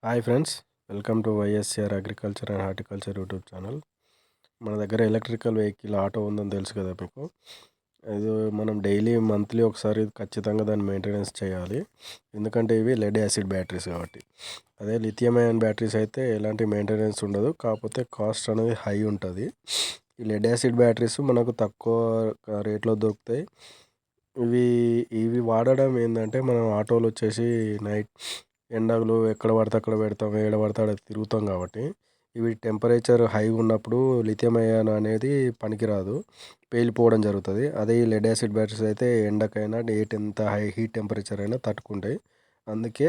Hi friends, welcome to YSR agriculture and horticulture YouTube channel. మన దగ్గర electrical vehicle auto ఉందని తెలుసు కదా మీకు. ఇది మనం డైలీ మంత్లీ ఒకసారి ఖచ్చితంగా దాన్ని మెయింటెనెన్స్ చేయాలి. ఎందుకంటే ఇవి లెడ్ యాసిడ్ బ్యాటరీస్ కాబట్టి. అదే లిథియం అయాన్ బ్యాటరీస్ అయితే ఎలాంటి మెయింటెనెన్స్ ఉండదు, కాకపోతే కాస్ట్ అనేది హై ఉంటుంది. ఈ లెడ్ యాసిడ్ బ్యాటరీస్ మనకు తక్కువ రేట్లో దొరుకుతాయి. ఇవి ఇవి వాడడం ఏంటంటే, మనం ఆటోలు వచ్చేసి నైట్ ఎండలు ఎక్కడ పడితే అక్కడ పెడతాం, ఏడ పడితే ఆడ తిరుగుతాం కాబట్టి ఇవి టెంపరేచర్ హై ఉన్నప్పుడు లిథియం అయాన్ అనేది పనికిరాదు, పేలిపోవడం జరుగుతుంది. అదే ఈ లెడ్ యాసిడ్ బ్యాటరీస్ అయితే ఎండకైనా ఎంత హై హీట్ టెంపరేచర్ అయినా తట్టుకుంటాయి. అందుకే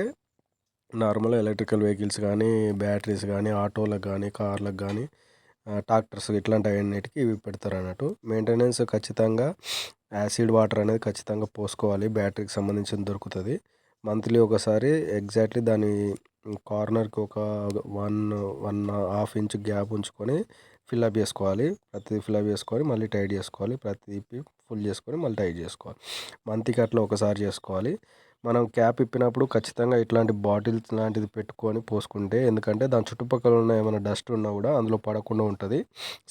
నార్మల్ ఎలక్ట్రికల్ వెహికల్స్ కానీ, బ్యాటరీస్ కానీ, ఆటోలకు కానీ, కార్లకు కానీ, ట్రాక్టర్స్ ఇట్లాంటి అన్నిటికీ ఇవి పెడతారు అన్నట్టు. మెయింటెనెన్స్ ఖచ్చితంగా యాసిడ్ వాటర్ అనేది ఖచ్చితంగా పోసుకోవాలి. బ్యాటరీకి సంబంధించిన దొరుకుతుంది. మంత్లీ ఒకసారి ఎగ్జాక్ట్లీ దాని కార్నర్కి ఒక 1.5 ఇంచ్ గ్యాప్ ఉంచుకొని ఫిల్అప్ చేసుకోవాలి. ప్రతి ఫిల్అప్ చేసుకొని మళ్ళీ టైట్ చేసుకోవాలి. ప్రతి ఫుల్ చేసుకొని మళ్ళీ టైట్ చేసుకోవాలి. మంత్కి అట్లా ఒకసారి చేసుకోవాలి. మనం క్యాప్ ఇప్పినప్పుడు ఖచ్చితంగా ఇట్లాంటి బాటిల్స్ లాంటిది పెట్టుకొని పోసుకుంటే, ఎందుకంటే దాని చుట్టుపక్కల ఉన్న ఏమైనా డస్ట్ ఉన్నా కూడా అందులో పడకుండా ఉంటుంది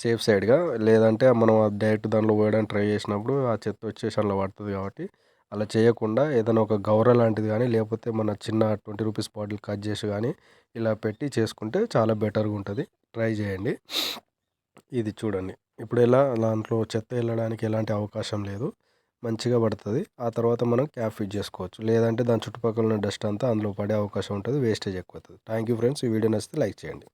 సేఫ్ సైడ్గా. లేదంటే మనం డైరెక్ట్ దానిలో పోయడానికి ట్రై చేసినప్పుడు ఆ చెత్త వచ్చేసి అందులో పడుతుంది. కాబట్టి అలా చేయకుండా ఏదైనా ఒక గౌర లాంటిది కానీ, లేకపోతే మన చిన్న 20 రూపీస్ బాటిల్ కట్ చేసి కానీ ఇలా పెట్టి చేసుకుంటే చాలా బెటర్గా ఉంటుంది. ట్రై చేయండి. ఇది చూడండి, ఇప్పుడు ఎలా దాంట్లో చెత్త వెళ్ళడానికి ఎలాంటి అవకాశం లేదు, మంచిగా పడుతుంది. ఆ తర్వాత మనం క్యాప్ ఫిట్ చేసుకోవచ్చు. లేదంటే దాని చుట్టుపక్కల ఉన్న డస్ట్ అంతా అందులో పడే అవకాశం ఉంటుంది, వేస్టేజ్ ఎక్కువ అవుతుంది. Thank you friends. ఈ వీడియో నచ్చితే లైక్ చేయండి.